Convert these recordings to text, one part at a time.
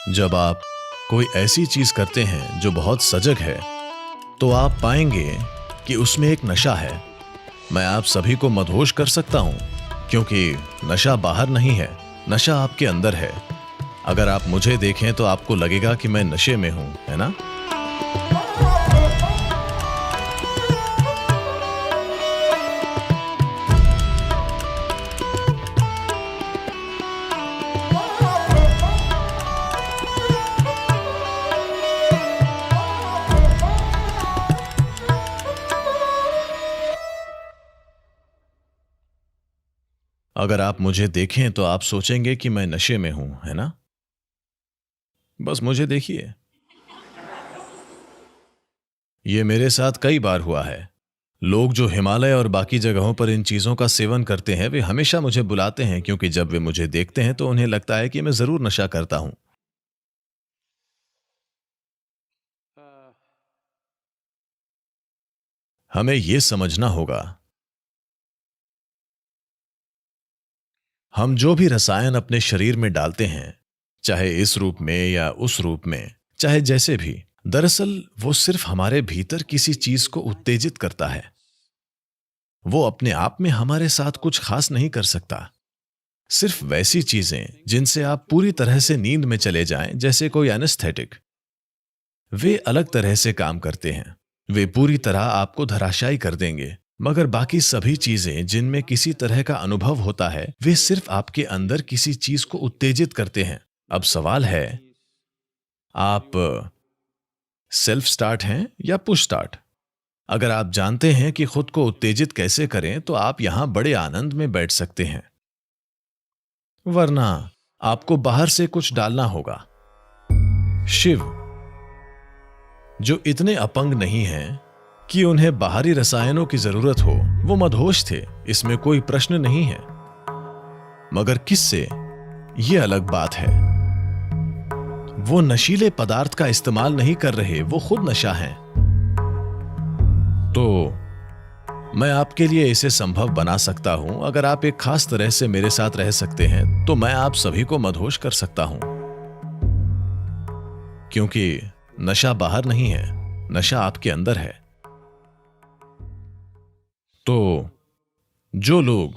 जब आप कोई ऐसी चीज करते हैं जो बहुत सजग है, तो आप पाएंगे कि उसमें एक नशा है। मैं आप सभी को मदहोश कर सकता हूं, क्योंकि नशा बाहर नहीं है, नशा आपके अंदर है। अगर आप मुझे देखें तो आपको लगेगा कि मैं नशे में हूं, है ना? अगर आप मुझे देखें तो आप सोचेंगे कि मैं नशे में हूं, है ना? बस मुझे देखिए। ये मेरे साथ कई बार हुआ है। लोग जो हिमालय और बाकी जगहों पर इन चीजों का सेवन करते हैं, वे हमेशा मुझे बुलाते हैं, क्योंकि जब वे मुझे देखते हैं तो उन्हें लगता है कि मैं जरूर नशा करता हूं। हमें यह समझना होगा, हम जो भी रसायन अपने शरीर में डालते हैं, चाहे इस रूप में या उस रूप में, चाहे जैसे भी, दरअसल वो सिर्फ हमारे भीतर किसी चीज को उत्तेजित करता है। वो अपने आप में हमारे साथ कुछ खास नहीं कर सकता। सिर्फ वैसी चीजें जिनसे आप पूरी तरह से नींद में चले जाएं, जैसे कोई एनेस्थेटिक, वे अलग तरह से काम करते हैं। वे पूरी तरह आपको धराशायी कर देंगे। मगर बाकी सभी चीजें जिनमें किसी तरह का अनुभव होता है, वे सिर्फ आपके अंदर किसी चीज को उत्तेजित करते हैं। अब सवाल है, आप सेल्फ स्टार्ट हैं या पुश स्टार्ट? अगर आप जानते हैं कि खुद को उत्तेजित कैसे करें, तो आप यहां बड़े आनंद में बैठ सकते हैं। वरना आपको बाहर से कुछ डालना होगा। शिव, जो इतने अपंग नहीं हैं कि उन्हें बाहरी रसायनों की जरूरत हो, वो मदहोश थे, इसमें कोई प्रश्न नहीं है। मगर किससे, ये अलग बात है। वो नशीले पदार्थ का इस्तेमाल नहीं कर रहे, वो खुद नशा हैं। तो मैं आपके लिए इसे संभव बना सकता हूं। अगर आप एक खास तरह से मेरे साथ रह सकते हैं, तो मैं आप सभी को मदहोश कर सकता हूं। क्योंकि नशा बाहर नहीं है, नशा आपके अंदर है। तो जो लोग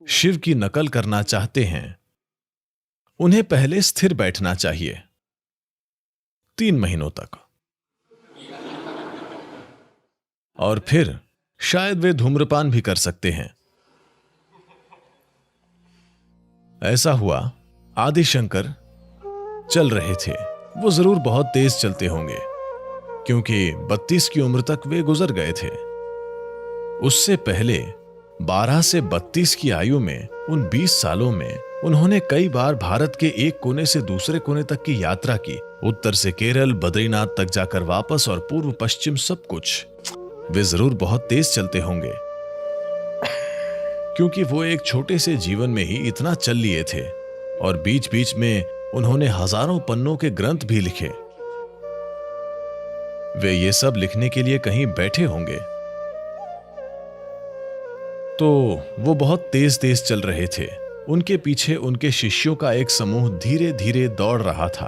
शिव की नकल करना चाहते हैं, उन्हें पहले स्थिर बैठना चाहिए 3 महीनों तक, और फिर शायद वे धूम्रपान भी कर सकते हैं। ऐसा हुआ, आदि शंकर चल रहे थे। वो जरूर बहुत तेज चलते होंगे, क्योंकि 32 की उम्र तक वे गुजर गए थे। उससे पहले 12 से 32 की आयु में, उन 20 सालों में, उन्होंने कई बार भारत के एक कोने से दूसरे कोने तक की यात्रा की। उत्तर से केरल, बद्रीनाथ तक जाकर वापस, और पूर्व पश्चिम सब कुछ। वे जरूर बहुत तेज चलते होंगे, क्योंकि वो एक छोटे से जीवन में ही इतना चल लिए थे। और बीच बीच में उन्होंने हजारों पन्नों के ग्रंथ भी लिखे। वे ये सब लिखने के लिए कहीं बैठे होंगे। तो वो बहुत तेज तेज चल रहे थे। उनके पीछे उनके शिष्यों का एक समूह धीरे धीरे दौड़ रहा था।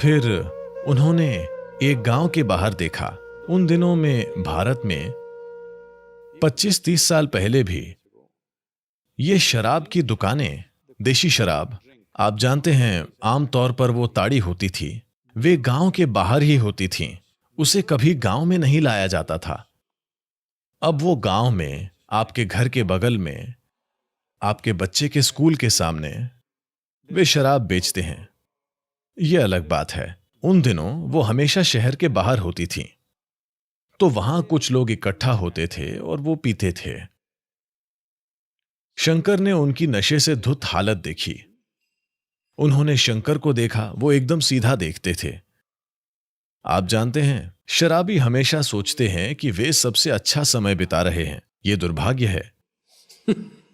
फिर उन्होंने एक गांव के बाहर देखा। उन दिनों में भारत में 25-30 साल पहले भी ये शराब की दुकानें, देशी शराब, आप जानते हैं, आमतौर पर वो ताड़ी होती थी, वे गांव के बाहर ही होती थीं। उसे कभी गांव में नहीं लाया जाता था। अब वो गांव में, आपके घर के बगल में, आपके बच्चे के स्कूल के सामने वे शराब बेचते हैं। यह अलग बात है। उन दिनों वो हमेशा शहर के बाहर होती थीं। तो वहां कुछ लोग इकट्ठा होते थे और वो पीते थे। शंकर ने उनकी नशे से धुत हालत देखी। उन्होंने शंकर को देखा, वो एकदम सीधा देखते थे। आप जानते हैं, शराबी हमेशा सोचते हैं कि वे सबसे अच्छा समय बिता रहे हैं। यह दुर्भाग्य है।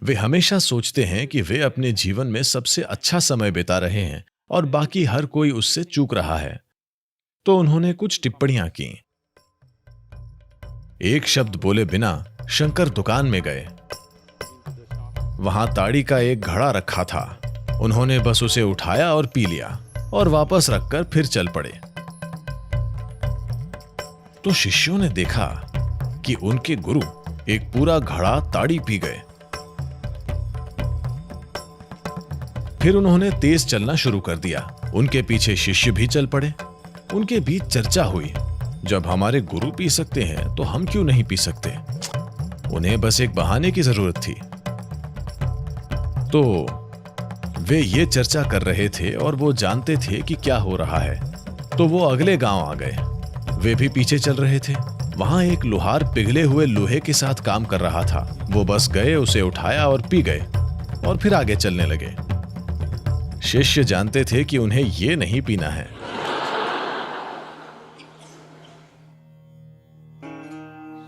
वे हमेशा सोचते हैं कि वे अपने जीवन में सबसे अच्छा समय बिता रहे हैं और बाकी हर कोई उससे चूक रहा है। तो उन्होंने कुछ टिप्पणियां की। एक शब्द बोले बिना शंकर दुकान में गए। वहां ताड़ी का एक घड़ा रखा था। उन्होंने बस उसे उठाया और पी लिया और वापस रखकर फिर चल पड़े। तो शिष्यों ने देखा कि उनके गुरु एक पूरा घड़ा ताड़ी पी गए। फिर उन्होंने तेज चलना शुरू कर दिया। उनके पीछे शिष्य भी चल पड़े। उनके बीच चर्चा हुई, जब हमारे गुरु पी सकते हैं तो हम क्यों नहीं पी सकते। उन्हें बस एक बहाने की जरूरत थी। तो वे ये चर्चा कर रहे थे और वो जानते थे कि क्या हो रहा है। तो वो अगले गांव आ गए। वे भी पीछे चल रहे थे। वहां एक लोहार पिघले हुए लोहे के साथ काम कर रहा था। वो बस गए, उसे उठाया और पी गए और फिर आगे चलने लगे। शिष्य जानते थे कि उन्हें ये नहीं पीना है।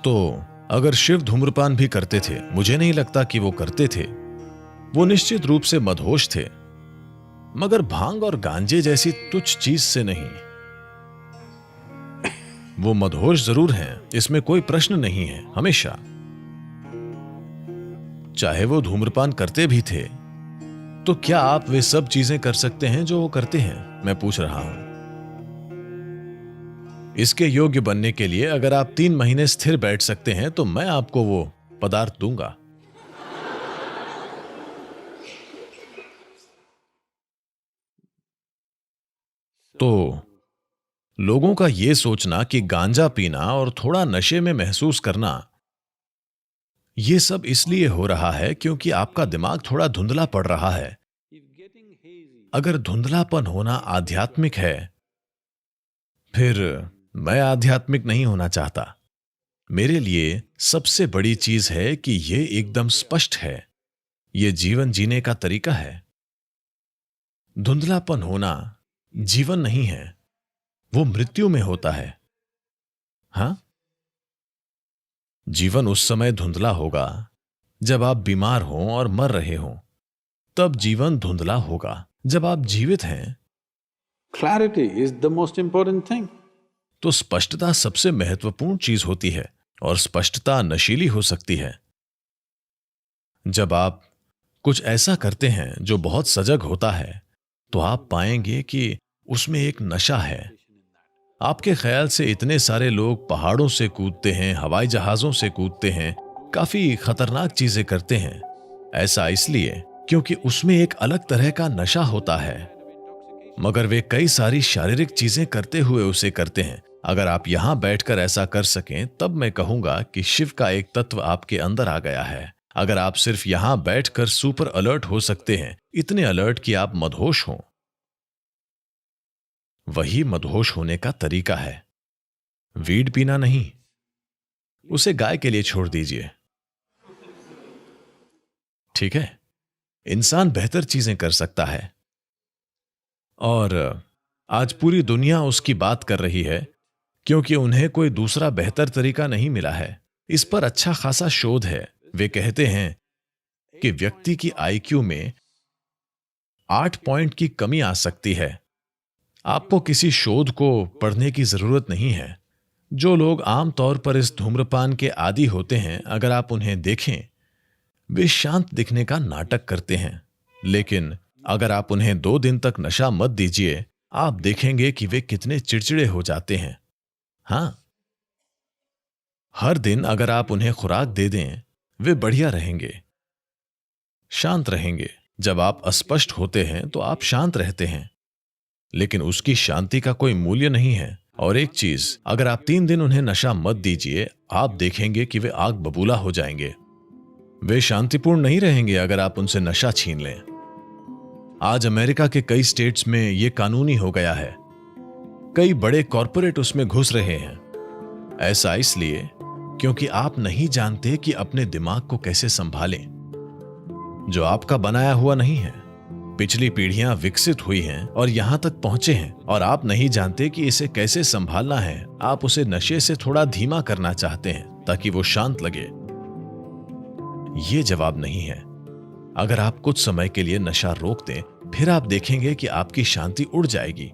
तो अगर शिव धूम्रपान भी करते थे, मुझे नहीं लगता कि वो करते थे। वो निश्चित रूप से मदहोश थे, मगर भांग और गांजे जैसी तुच्छ चीज से नहीं। वो मदहोश जरूर हैं, इसमें कोई प्रश्न नहीं है। हमेशा, चाहे वो धूम्रपान करते भी थे, तो क्या आप वे सब चीजें कर सकते हैं जो वो करते हैं? मैं पूछ रहा हूं। इसके योग्य बनने के लिए अगर आप 3 महीने स्थिर बैठ सकते हैं तो मैं आपको वो पदार्थ दूंगा। तो लोगों का यह सोचना कि गांजा पीना और थोड़ा नशे में महसूस करना, यह सब इसलिए हो रहा है क्योंकि आपका दिमाग थोड़ा धुंधला पड़ रहा है। अगर धुंधलापन होना आध्यात्मिक है, फिर मैं आध्यात्मिक नहीं होना चाहता। मेरे लिए सबसे बड़ी चीज है कि यह एकदम स्पष्ट है। यह जीवन जीने का तरीका है। धुंधलापन होना जीवन नहीं है, वो मृत्यु में होता है। हां, जीवन उस समय धुंधला होगा जब आप बीमार हों और मर रहे हों। तब जीवन धुंधला होगा। जब आप जीवित हैं, Clarity is the most important thing. तो स्पष्टता सबसे महत्वपूर्ण चीज होती है और स्पष्टता नशीली हो सकती है। जब आप कुछ ऐसा करते हैं जो बहुत सजग होता है, तो आप पाएंगे कि उसमें एक नशा है। आपके ख्याल से इतने सारे लोग पहाड़ों से कूदते हैं, हवाई जहाजों से कूदते हैं, काफी खतरनाक चीजें करते हैं। ऐसा इसलिए क्योंकि उसमें एक अलग तरह का नशा होता है, मगर वे कई सारी शारीरिक चीजें करते हुए उसे करते हैं। अगर आप यहां बैठकर ऐसा कर सकें, तब मैं कहूंगा कि शिव का एक तत्व आपके अंदर आ गया है। अगर आप सिर्फ यहां बैठकर सुपर अलर्ट हो सकते हैं, इतने अलर्ट कि आप मदहोश हों, वही मदहोश होने का तरीका है। वीड पीना नहीं, उसे गाय के लिए छोड़ दीजिए। ठीक है, इंसान बेहतर चीजें कर सकता है और आज पूरी दुनिया उसकी बात कर रही है क्योंकि उन्हें कोई दूसरा बेहतर तरीका नहीं मिला है। इस पर अच्छा खासा शोध है। वे कहते हैं कि व्यक्ति की आईक्यू में 8 पॉइंट की कमी आ सकती है। आपको किसी शोध को पढ़ने की जरूरत नहीं है। जो लोग आमतौर पर इस धूम्रपान के आदी होते हैं, अगर आप उन्हें देखें, वे शांत दिखने का नाटक करते हैं। लेकिन अगर आप उन्हें 2 दिन तक नशा मत दीजिए, आप देखेंगे कि वे कितने चिड़चिड़े हो जाते हैं। हां, हर दिन अगर आप उन्हें खुराक दे दें, वे बढ़िया रहेंगे, शांत रहेंगे। जब आप अस्पष्ट होते हैं तो आप शांत रहते हैं, लेकिन उसकी शांति का कोई मूल्य नहीं है। और एक चीज, अगर आप 3 दिन उन्हें नशा मत दीजिए, आप देखेंगे कि वे आग बबूला हो जाएंगे। वे शांतिपूर्ण नहीं रहेंगे अगर आप उनसे नशा छीन लें। आज अमेरिका के कई स्टेट्स में यह कानूनी हो गया है। कई बड़े कॉरपोरेट उसमें घुस रहे हैं। ऐसा इसलिए क्योंकि आप नहीं जानते कि अपने दिमाग को कैसे संभालें, जो आपका बनाया हुआ नहीं है। पिछली पीढ़ियां विकसित हुई हैं और यहां तक पहुंचे हैं, और आप नहीं जानते कि इसे कैसे संभालना है। आप उसे नशे से थोड़ा धीमा करना चाहते हैं ताकि वो शांत लगे। ये जवाब नहीं है। अगर आप कुछ समय के लिए नशा रोक दें, फिर आप देखेंगे कि आपकी शांति उड़ जाएगी।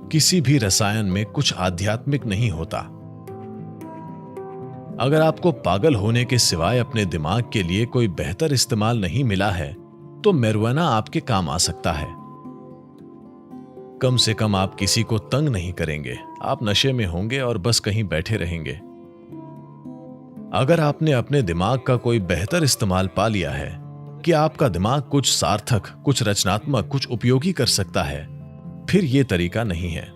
किसी भी रसायन में कुछ आध्यात्मिक नहीं होता। अगर आपको पागल होने के सिवाय अपने दिमाग के लिए कोई बेहतर इस्तेमाल नहीं मिला है, तो marijuana आपके काम आ सकता है। कम से कम आप किसी को तंग नहीं करेंगे, आप नशे में होंगे और बस कहीं बैठे रहेंगे। अगर आपने अपने दिमाग का कोई बेहतर इस्तेमाल पा लिया है कि आपका दिमाग कुछ सार्थक, कुछ रचनात्मक, कुछ उपयोगी कर सकता है, फिर यह तरीका नहीं है।